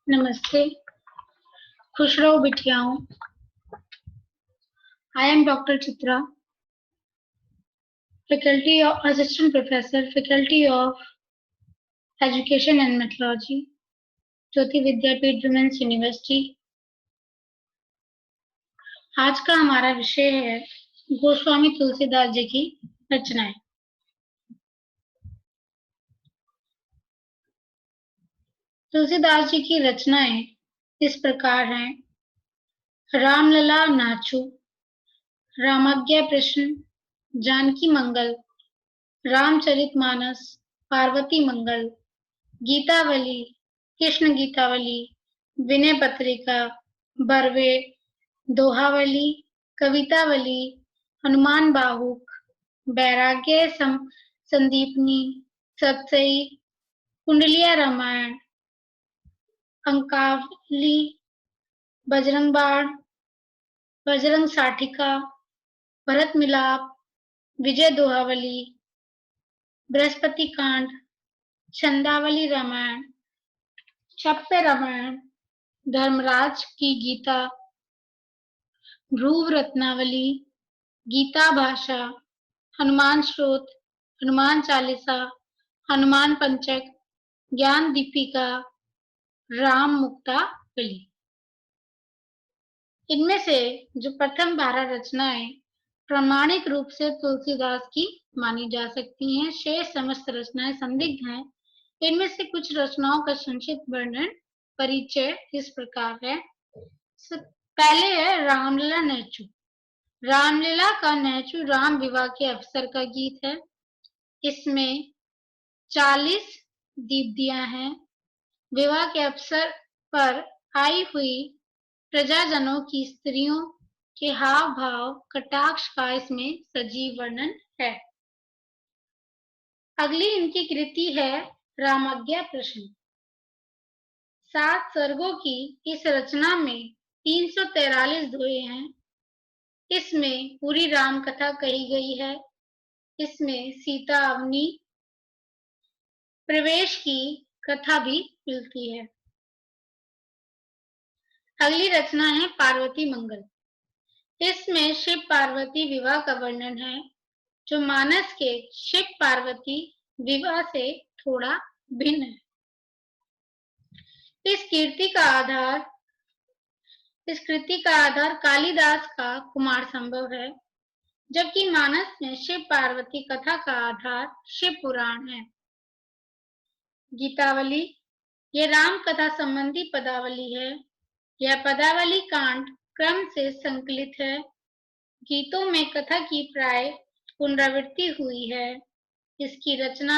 नमस्ते, खुश रहो बिटियाओं। I am doctor Chitra, faculty of assistant professor, faculty of education and methodology, Jyoti Vidyapeeth women's university. आज का हमारा विषय है गोस्वामी तुलसीदास जी की रचनाएं। तुलसीदास जी की रचनाएं इस प्रकार हैं। रामलला नाचू, रामाज्ञा प्रश्न, जानकी मंगल, रामचरितमानस, पार्वती मंगल, गीतावली, कृष्ण गीतावली, विनय पत्रिका, बरवे, दोहावली, कवितावली, हनुमान बाहुक, वैराग्य संदीपनी, सतसई, कुंडलिया रामायण, अंकावली, बजरंग बाण, बजरंग साठिका, भरत मिलाप, विजय दोहावली, बृहस्पति कांड, छंदावली रामायण, छप्पे रामायण, धर्मराज की गीता, ध्रुव रत्नावली, गीता भाषा, हनुमान स्रोत, हनुमान चालीसा, हनुमान पंचक, ज्ञान दीपिका, राम मुक्तावली। इनमें से जो प्रथम 12 रचनाएं प्रामाणिक रूप से तुलसीदास की मानी जा सकती हैं, शेष समस्त रचनाएं संदिग्ध हैं। इनमें से कुछ रचनाओं का संक्षिप्त वर्णन परिचय इस प्रकार है। पहले है रामलला नैचू। रामलीला का नैचू राम विवाह के अवसर का गीत है। इसमें 40 दीप्तियां हैं। विवाह के अवसर पर आई हुई प्रजाजनों की स्त्रियों के हाव भाव कटाक्ष का इसमें सजीव वर्णन है। अगली इनकी कृति है रामाज्ञा प्रश्न। 7 सर्गों की इस रचना में 343 दोहे हैं। इसमें पूरी राम कथा कही गई है। इसमें सीता अवनी प्रवेश की कथा भी मिलती है। अगली रचना है पार्वती मंगल। इसमें शिव पार्वती विवाह का वर्णन है, जो मानस के शिव पार्वती विवाह से थोड़ा भिन्न है। इस कृति का आधार कालिदास का कुमार संभव है, जबकि मानस में शिव पार्वती कथा का आधार शिव पुराण है। गीतावली ये राम कथा संबंधी पदावली है। यह पदावली कांड क्रम से संकलित है। गीतों में कथा की प्राय पुनरावृत्ति हुई है। इसकी रचना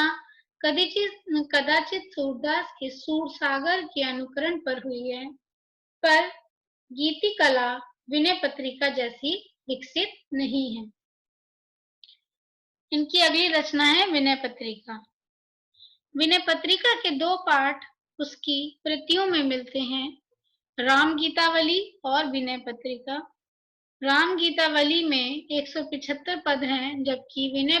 कदाचित सूरदास के सूरसागर के अनुकरण पर हुई है, पर गीति कला विनय पत्रिका जैसी विकसित नहीं है। इनकी अगली रचना है विनय पत्रिका। विनय पत्रिका के 2 पाठ उसकी कृतियों में मिलते हैं, राम गीतावली और विनय पत्रिका। राम गीतावली में 175 पद हैं, जबकि विनय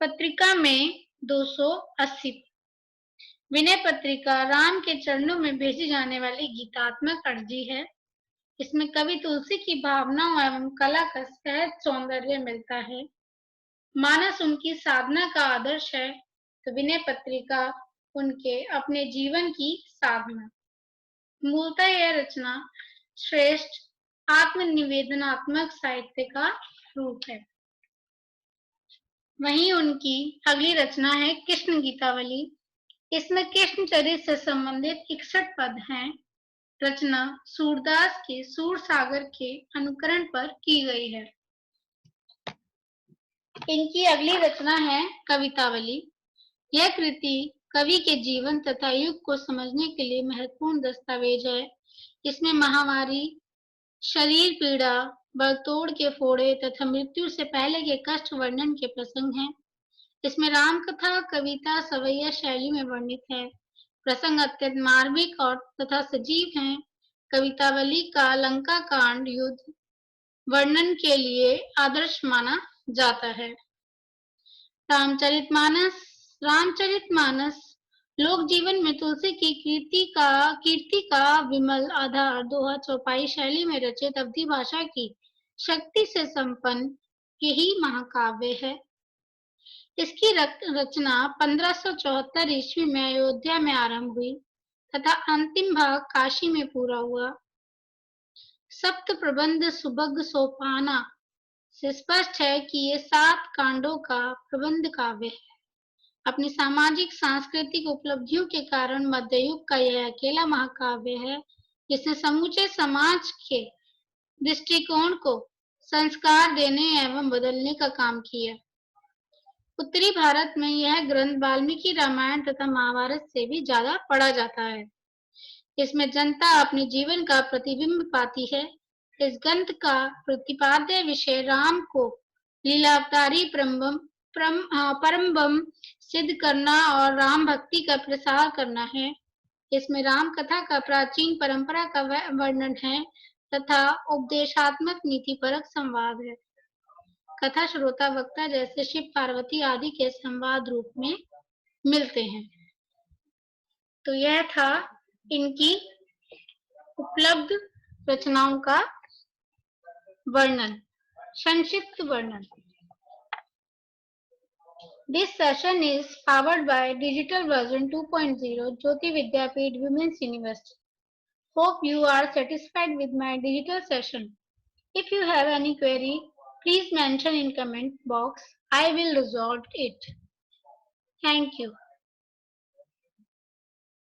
पत्रिका में 280। विनय पत्रिका राम के चरणों में भेजी जाने वाली गीतात्मक अर्जी है। इसमें कवि तुलसी की भावनाओं एवं कला का सहज सौंदर्य मिलता है। मानस उनकी साधना का आदर्श है, तो विनय पत्रिका उनके अपने जीवन की साधना। मूलतः यह रचना श्रेष्ठ आत्मनिवेदनात्मक साहित्य का रूप है। वहीं उनकी अगली रचना है कृष्ण गीतावली। इसमें कृष्ण चरित्र से संबंधित 61 पद हैं। रचना सूरदास के सूरसागर के अनुकरण पर की गई है। इनकी अगली रचना है कवितावली। यह कृति कवि के जीवन तथा युग को समझने के लिए महत्वपूर्ण दस्तावेज है। इसमें महामारी, शरीर पीड़ा, बलतोड़ के फोड़े तथा मृत्यु से पहले के कष्ट वर्णन के प्रसंग हैं। इसमें राम कथा कविता सवैया शैली में वर्णित है। प्रसंग अत्यंत मार्मिक और तथा सजीव हैं। कवितावली का लंका कांड युद्ध वर्णन के लिए आदर्श माना जाता है। रामचरितमानस लोक जीवन में तुलसी की कीर्ति का विमल आधार दोहा चौपाई शैली में रचित अवधी भाषा की शक्ति से संपन्न यही महाकाव्य है। इसकी रचना 1574 ईस्वी में अयोध्या में आरंभ हुई तथा अंतिम भाग काशी में पूरा हुआ। सप्त प्रबंध सुभग सोपाना से स्पष्ट है कि ये 7 कांडों का प्रबंध काव्य है। अपनी सामाजिक सांस्कृतिक उपलब्धियों के कारण मध्ययुग का यह अकेला महाकाव्य है जिसने समूचे समाज के दृष्टिकोण को संस्कार देने एवं बदलने का काम किया। उत्तरी भारत में यह ग्रंथ वाल्मीकि रामायण तथा महाभारत से भी ज्यादा पढ़ा जाता है। इसमें जनता अपने जीवन का प्रतिबिंब पाती है। इस ग्रंथ का प्रतिपाद्य विषय राम को लीलावतारी परम सिद्ध करना और राम भक्ति का प्रसार करना है। इसमें राम कथा का प्राचीन परंपरा का वर्णन है तथा उपदेशात्मक नीतिपरक संवाद है। कथा श्रोता वक्ता जैसे शिव पार्वती आदि के संवाद रूप में मिलते हैं। तो यह था इनकी उपलब्ध रचनाओं का वर्णन, संक्षिप्त वर्णन। This session is powered by digital version 2.0 Jyoti Vidyapeeth Women's University. Hope you are satisfied with my digital session. If you have any query, please mention in comment box. I will resolve it. Thank you.